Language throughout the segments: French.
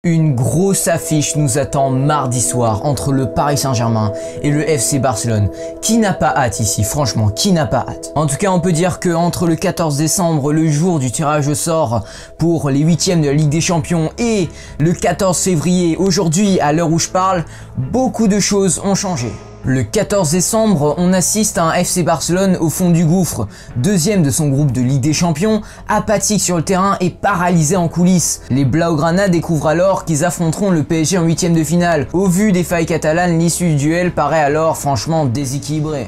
Une grosse affiche nous attend mardi soir entre le Paris Saint-Germain et le FC Barcelone. Qui n'a pas hâte ici, franchement, qui n'a pas hâte? En tout cas, on peut dire que entre le 14 décembre, le jour du tirage au sort pour les 8e de la Ligue des Champions, et le 14 février, aujourd'hui, à l'heure où je parle, beaucoup de choses ont changé. Le 14 décembre, on assiste à un FC Barcelone au fond du gouffre, deuxième de son groupe de Ligue des Champions, apathique sur le terrain et paralysé en coulisses. Les Blaugrana découvrent alors qu'ils affronteront le PSG en 8e de finale. Au vu des failles catalanes, l'issue du duel paraît alors franchement déséquilibrée.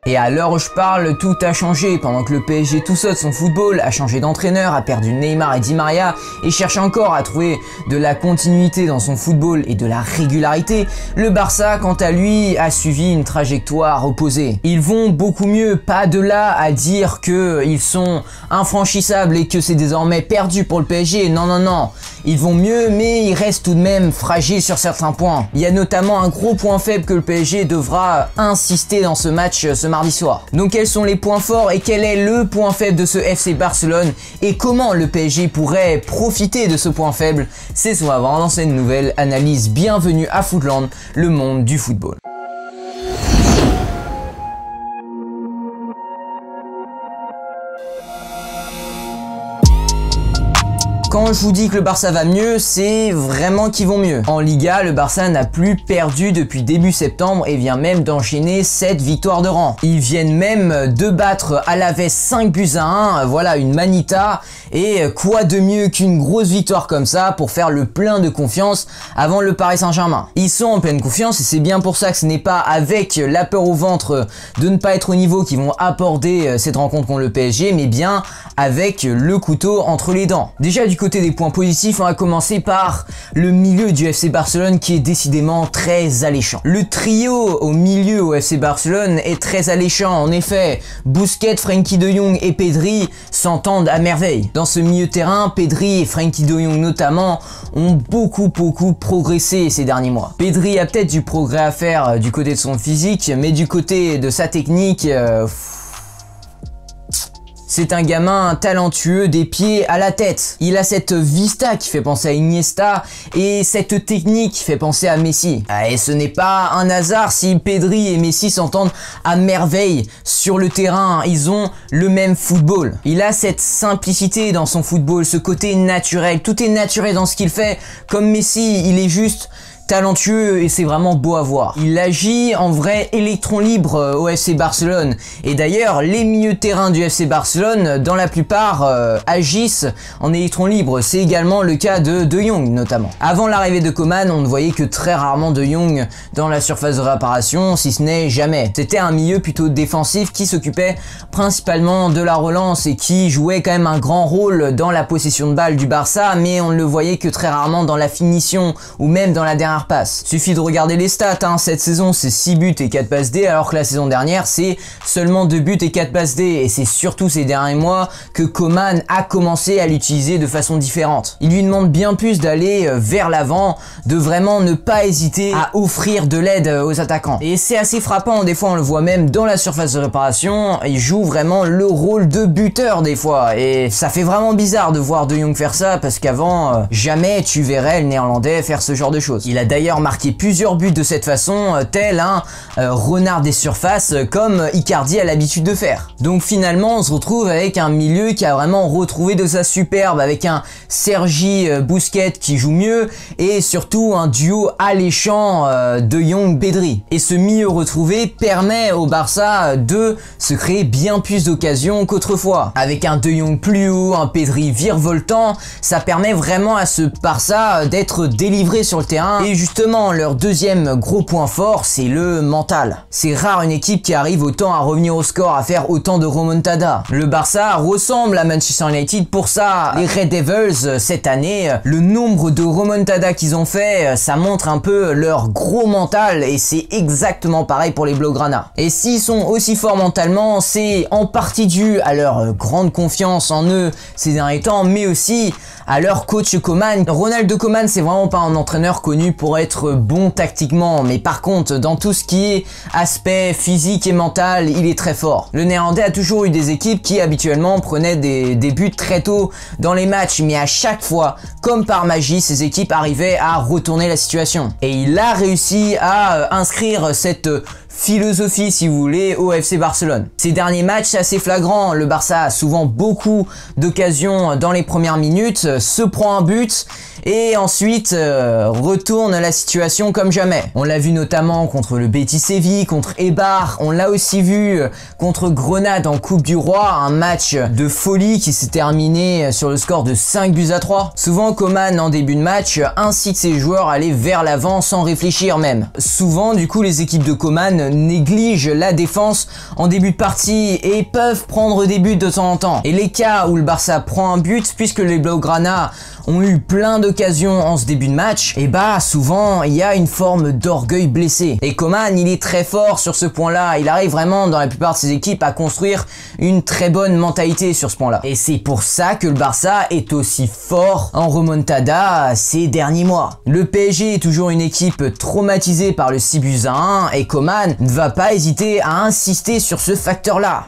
Et à l'heure où je parle, tout a changé. Pendant que le PSG tout saute son football, a changé d'entraîneur, a perdu Neymar et Di Maria et cherche encore à trouver de la continuité dans son football et de la régularité, le Barça, quant à lui, a suivi une trajectoire opposée. Ils vont beaucoup mieux, pas de là à dire qu'ils sont infranchissables et que c'est désormais perdu pour le PSG, non non non. Ils vont mieux, mais ils restent tout de même fragiles sur certains points. Il y a notamment un gros point faible que le PSG devra insister dans ce match ce mardi soir. Donc quels sont les points forts et quel est le point faible de ce FC Barcelone et comment le PSG pourrait profiter de ce point faible? C'est ce qu'on va voir dans cette nouvelle analyse. Bienvenue à Footland, le monde du football. Quand je vous dis que le Barça va mieux, c'est vraiment qu'ils vont mieux. En Liga, le Barça n'a plus perdu depuis début septembre et vient même d'enchaîner 7 victoires de rang. Ils viennent même de battre Alavés 5-1, voilà une manita, et quoi de mieux qu'une grosse victoire comme ça pour faire le plein de confiance avant le Paris Saint-Germain. Ils sont en pleine confiance et c'est bien pour ça que ce n'est pas avec la peur au ventre de ne pas être au niveau qu'ils vont aborder cette rencontre contre le PSG, mais bien avec le couteau entre les dents. Déjà du côté des points positifs, on va commencer par le milieu du FC Barcelone qui est décidément très alléchant. Le trio au milieu au FC Barcelone est très alléchant. En effet, Busquets, Frenkie de Jong et Pedri s'entendent à merveille. Dans ce milieu de terrain, Pedri et Frenkie de Jong notamment ont beaucoup progressé ces derniers mois. Pedri a peut-être du progrès à faire du côté de son physique, mais du côté de sa technique, c'est un gamin talentueux des pieds à la tête. Il a cette vista qui fait penser à Iniesta et cette technique qui fait penser à Messi. Et ce n'est pas un hasard si Pedri et Messi s'entendent à merveille sur le terrain. Ils ont le même football. Il a cette simplicité dans son football, ce côté naturel. Tout est naturel dans ce qu'il fait. Comme Messi, il est juste talentueux et c'est vraiment beau à voir. Il agit en vrai électron libre au FC Barcelone. Et d'ailleurs, les milieux de terrain du FC Barcelone, dans la plupart, agissent en électron libre. C'est également le cas de De Jong notamment. Avant l'arrivée de Coman, on ne voyait que très rarement De Jong dans la surface de réparation, si ce n'est jamais. C'était un milieu plutôt défensif qui s'occupait principalement de la relance et qui jouait quand même un grand rôle dans la possession de balle du Barça, mais on ne le voyait que très rarement dans la finition ou même dans la dernière passe. Suffit de regarder les stats, hein. Cette saison c'est 6 buts et 4 passes D, alors que la saison dernière c'est seulement 2 buts et 4 passes D, et c'est surtout ces derniers mois que Coman a commencé à l'utiliser de façon différente. Il lui demande bien plus d'aller vers l'avant, de vraiment ne pas hésiter à offrir de l'aide aux attaquants. Et c'est assez frappant, des fois on le voit même dans la surface de réparation, il joue vraiment le rôle de buteur des fois, et ça fait vraiment bizarre de voir De Jong faire ça, parce qu'avant jamais tu verrais le néerlandais faire ce genre de choses. Il a d'ailleurs marqué plusieurs buts de cette façon, tel un renard des surfaces comme Icardi a l'habitude de faire. Donc finalement on se retrouve avec un milieu qui a vraiment retrouvé de sa superbe, avec un Sergi Busquets qui joue mieux et surtout un duo alléchant De Jong-Pedri. Et ce milieu retrouvé permet au Barça de se créer bien plus d'occasions qu'autrefois. Avec un De Jong plus haut, un Pedri virevoltant, ça permet vraiment à ce Barça d'être délivré sur le terrain. Et justement, leur deuxième gros point fort, c'est le mental. C'est rare une équipe qui arrive autant à revenir au score, à faire autant de remontada. Le Barça ressemble à Manchester United pour ça. Les Red Devils, cette année, le nombre de remontada qu'ils ont fait, ça montre un peu leur gros mental, et c'est exactement pareil pour les Blaugrana. Et s'ils sont aussi forts mentalement, c'est en partie dû à leur grande confiance en eux ces derniers temps, mais aussi à leur coach Coman. Ronald Koeman, c'est vraiment pas un entraîneur connu pour être bon tactiquement, mais par contre, dans tout ce qui est aspect physique et mental, il est très fort. Le Néerlandais a toujours eu des équipes qui habituellement prenaient des buts très tôt dans les matchs, mais à chaque fois, comme par magie, ces équipes arrivaient à retourner la situation. Et il a réussi à inscrire cette philosophie, si vous voulez, au FC Barcelone. Ces derniers matchs, c'est assez flagrant. Le Barça a souvent beaucoup d'occasions dans les premières minutes, se prend un but et ensuite retourne la situation comme jamais. On l'a vu notamment contre le Betis Séville, contre Eibar, on l'a aussi vu contre Grenade en Coupe du Roi, un match de folie qui s'est terminé sur le score de 5-3. Souvent, Koeman en début de match incite ses joueurs à aller vers l'avant sans réfléchir même. Souvent, du coup, les équipes de Koeman négligent la défense en début de partie et peuvent prendre des buts de temps en temps. Et les cas où le Barça prend un but, puisque les Blaugrana ont eu plein d'occasions en ce début de match, et bah souvent il y a une forme d'orgueil blessé. Et Koeman, il est très fort sur ce point-là, il arrive vraiment dans la plupart de ses équipes à construire une très bonne mentalité sur ce point-là. Et c'est pour ça que le Barça est aussi fort en remontada ces derniers mois. Le PSG est toujours une équipe traumatisée par le 6-1 et Koeman ne va pas hésiter à insister sur ce facteur-là.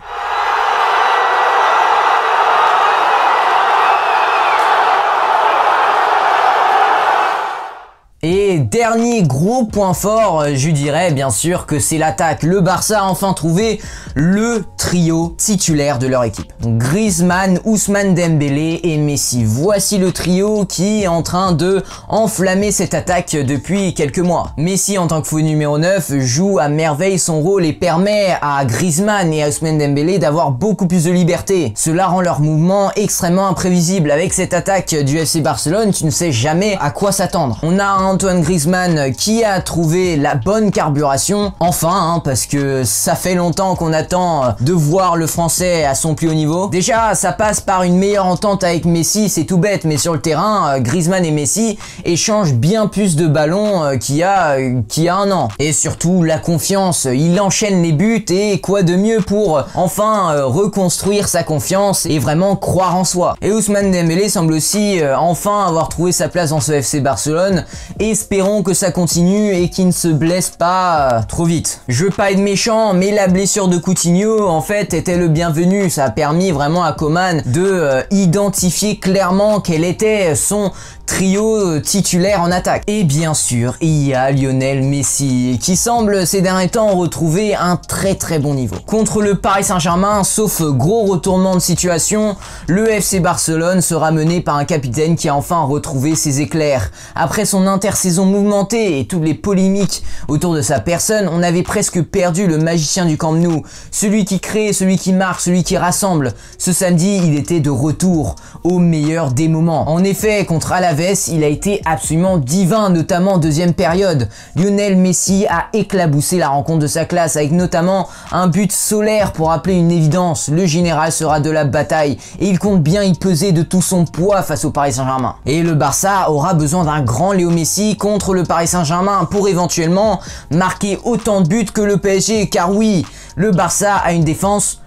Et dernier gros point fort, je dirais bien sûr que c'est l'attaque. Le Barça a enfin trouvé le trio titulaire de leur équipe. Griezmann, Ousmane Dembélé et Messi. Voici le trio qui est en train de enflammer cette attaque depuis quelques mois. Messi en tant que faux numéro 9 joue à merveille son rôle et permet à Griezmann et à Ousmane Dembélé d'avoir beaucoup plus de liberté. Cela rend leur mouvement extrêmement imprévisible. Avec cette attaque du FC Barcelone, tu ne sais jamais à quoi s'attendre. On a Antoine Griezmann qui a trouvé la bonne carburation, enfin, parce que ça fait longtemps qu'on attend de voir le français à son plus haut niveau. Déjà, ça passe par une meilleure entente avec Messi, c'est tout bête, mais sur le terrain, Griezmann et Messi échangent bien plus de ballons qu'il y a un an. Et surtout, la confiance, il enchaîne les buts et quoi de mieux pour enfin reconstruire sa confiance et vraiment croire en soi. Et Ousmane Dembélé semble aussi enfin avoir trouvé sa place dans ce FC Barcelone. Espérons que ça continue et qu'il ne se blesse pas trop vite. Je veux pas être méchant, mais la blessure de Coutinho en fait était le bienvenu. Ça a permis vraiment à Koeman de identifier clairement quel était son trio titulaire en attaque. Et bien sûr, il y a Lionel Messi qui semble ces derniers temps retrouver un très bon niveau. Contre le Paris Saint-Germain, sauf gros retournement de situation, le FC Barcelone sera mené par un capitaine qui a enfin retrouvé ses éclairs. Après son intersaison mouvementée et toutes les polémiques autour de sa personne, on avait presque perdu le magicien du Camp Nou. Celui qui crée, celui qui marque, celui qui rassemble. Ce samedi, il était de retour au meilleur des moments. En effet, contre Alaves, il a été absolument divin, notamment en deuxième période. Lionel Messi a éclaboussé la rencontre de sa classe avec notamment un but solaire pour rappeler une évidence. Le général sera de la bataille et il compte bien y peser de tout son poids face au Paris Saint-Germain. Et le Barça aura besoin d'un grand Léo Messi contre le Paris Saint-Germain pour éventuellement marquer autant de buts que le PSG, car oui, le Barça a une défense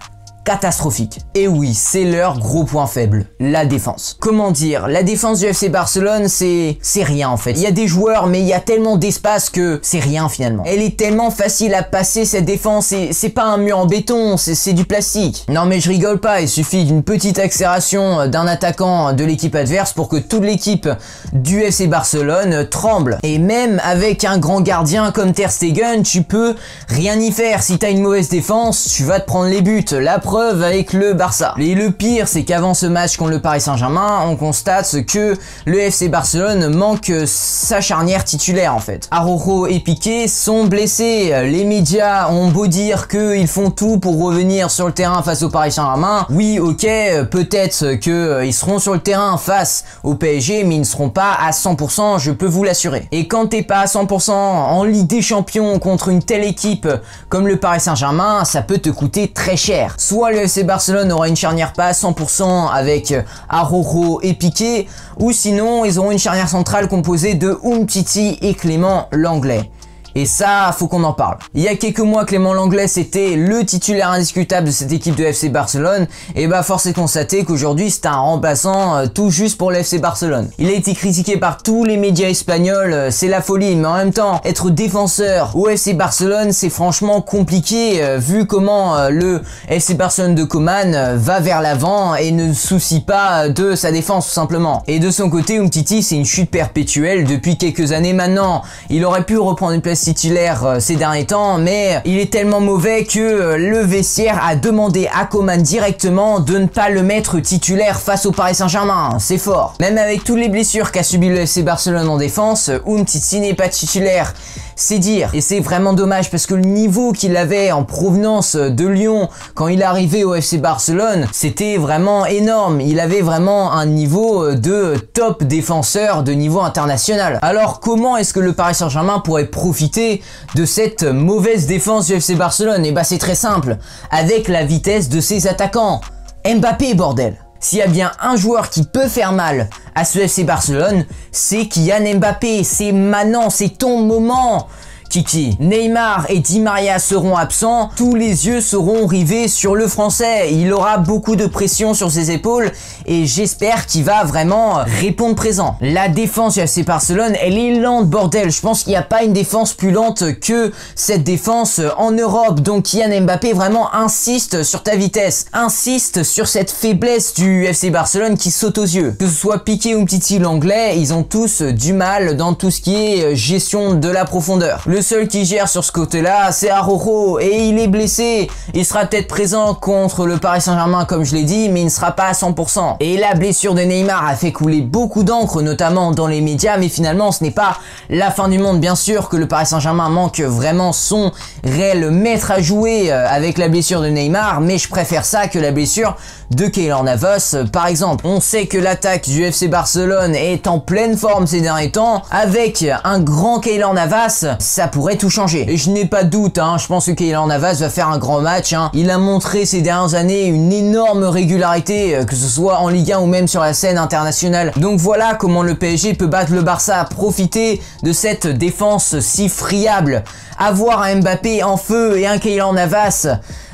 catastrophique. Et oui, c'est leur gros point faible, la défense. Comment dire, la défense du FC Barcelone, c'est rien en fait. Il y a des joueurs, mais il y a tellement d'espace que c'est rien finalement. Elle est tellement facile à passer cette défense, et c'est pas un mur en béton, c'est du plastique. Non mais je rigole pas, il suffit d'une petite accélération d'un attaquant de l'équipe adverse pour que toute l'équipe du FC Barcelone tremble. Et même avec un grand gardien comme Ter Stegen, tu peux rien y faire. Si t'as une mauvaise défense, tu vas te prendre les buts. La preuve avec le Barça. Et le pire, c'est qu'avant ce match contre le Paris Saint-Germain, on constate que le FC Barcelone manque sa charnière titulaire en fait. Araujo et Piqué sont blessés. Les médias ont beau dire qu'ils font tout pour revenir sur le terrain face au Paris Saint-Germain. Oui, ok, peut-être qu'ils seront sur le terrain face au PSG, mais ils ne seront pas à 100%, je peux vous l'assurer. Et quand t'es pas à 100% en Ligue des Champions contre une telle équipe comme le Paris Saint-Germain, ça peut te coûter très cher. Soit le FC Barcelone aura une charnière pas à 100% avec Araujo et Piqué, ou sinon ils auront une charnière centrale composée de Umtiti et Clément Lenglet. Et ça, faut qu'on en parle. Il y a quelques mois, Clément Lenglet c'était le titulaire indiscutable de cette équipe de FC Barcelone, et bah force est de constater qu'aujourd'hui c'est un remplaçant tout juste pour le FC Barcelone. Il a été critiqué par tous les médias espagnols, c'est la folie, mais en même temps, être défenseur au FC Barcelone c'est franchement compliqué vu comment le FC Barcelone de Koeman va vers l'avant et ne soucie pas de sa défense tout simplement. Et de son côté, Umtiti c'est une chute perpétuelle depuis quelques années maintenant. Il aurait pu reprendre une place titulaire ces derniers temps, mais il est tellement mauvais que le vestiaire a demandé à Koeman directement de ne pas le mettre titulaire face au Paris Saint-Germain. C'est fort. Même avec toutes les blessures qu'a subi le FC Barcelone en défense, Umtiti n'est pas titulaire. C'est dire, et c'est vraiment dommage parce que le niveau qu'il avait en provenance de Lyon quand il est arrivé au FC Barcelone, c'était vraiment énorme. Il avait vraiment un niveau de top défenseur de niveau international. Alors comment est-ce que le Paris Saint-Germain pourrait profiter de cette mauvaise défense du FC Barcelone? Et bah c'est très simple, avec la vitesse de ses attaquants. Mbappé, bordel! S'il y a bien un joueur qui peut faire mal à ce FC Barcelone, c'est Kylian Mbappé. C'est maintenant, c'est ton moment. Kiki, Neymar et Di Maria seront absents, tous les yeux seront rivés sur le français. Il aura beaucoup de pression sur ses épaules et j'espère qu'il va vraiment répondre présent. La défense du FC Barcelone, elle est lente, bordel. Je pense qu'il n'y a pas une défense plus lente que cette défense en Europe. Donc Kylian Mbappé vraiment insiste sur ta vitesse, insiste sur cette faiblesse du FC Barcelone qui saute aux yeux. Que ce soit Piqué ou Umtiti, l'anglais, ils ont tous du mal dans tout ce qui est gestion de la profondeur. Le seul qui gère sur ce côté-là, c'est Araujo et il est blessé. Il sera peut-être présent contre le Paris Saint-Germain comme je l'ai dit, mais il ne sera pas à 100%. Et la blessure de Neymar a fait couler beaucoup d'encre, notamment dans les médias, mais finalement ce n'est pas la fin du monde. Bien sûr que le Paris Saint-Germain manque vraiment son réel maître à jouer avec la blessure de Neymar, mais je préfère ça que la blessure de Keylor Navas par exemple. On sait que l'attaque du FC Barcelone est en pleine forme ces derniers temps. Avec un grand Keylor Navas, ça pourrait tout changer. Et je n'ai pas de doute, je pense que Keylor Navas va faire un grand match. Il a montré ces dernières années une énorme régularité, que ce soit en Ligue 1 ou même sur la scène internationale. Donc voilà comment le PSG peut battre le Barça, profiter de cette défense si friable. Avoir un Mbappé en feu et un Keylor Navas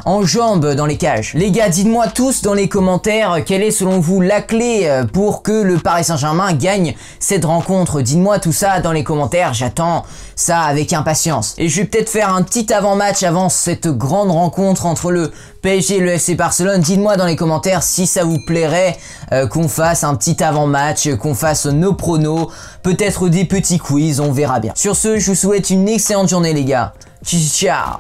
en jambes dans les cages. Les gars, dites-moi tous dans les commentaires quelle est selon vous la clé pour que le Paris Saint-Germain gagne cette rencontre. Dites-moi tout ça dans les commentaires, j'attends ça avec impatience. Et je vais peut-être faire un petit avant-match avant cette grande rencontre entre le PSG et le FC Barcelone. Dites-moi dans les commentaires si ça vous plairait qu'on fasse un petit avant-match, qu'on fasse nos pronos, peut-être des petits quiz, on verra bien. Sur ce, je vous souhaite une excellente journée les gars. Ciao.